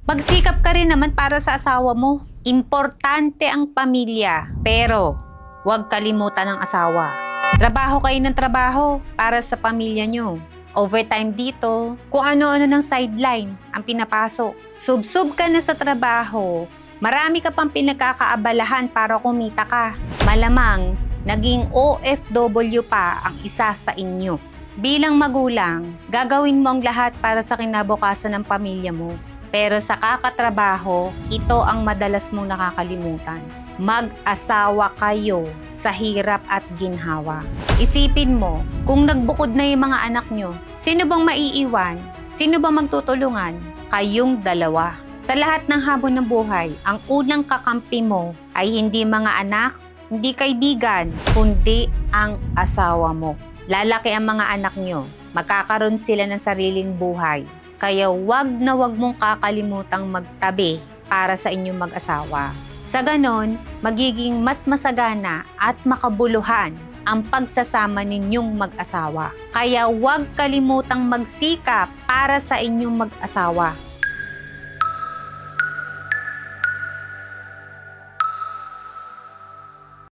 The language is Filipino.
Magsikap ka rin naman para sa asawa mo. Importante ang pamilya, pero huwag kalimutan ang asawa. Trabaho kayo ng trabaho para sa pamilya nyo. Overtime dito, kung ano-ano ng sideline ang pinapasok. Sub-sub ka na sa trabaho, marami ka pang pinagkakaabalahan para kumita ka. Malamang, naging OFW pa ang isa sa inyo. Bilang magulang, gagawin mo ang lahat para sa kinabukasan ng pamilya mo. Pero sa kakatrabaho, ito ang madalas mong nakakalimutan. Mag-asawa kayo sa hirap at ginhawa. Isipin mo, kung nagbukod na yung mga anak nyo, sino bang maiiwan? Sino bang magtutulungan? Kayong dalawa. Sa lahat ng habon ng buhay, ang unang kakampi mo ay hindi mga anak, hindi kaibigan, kundi ang asawa mo. Lalaki ang mga anak nyo, magkakaroon sila ng sariling buhay. Kaya wag na wag mong kakalimutang magtabi para sa inyong mag-asawa. Sa ganon, magiging mas masagana at makabuluhan ang pagsasama ninyong mag-asawa. Kaya wag kalimutang magsikap para sa inyong mag-asawa.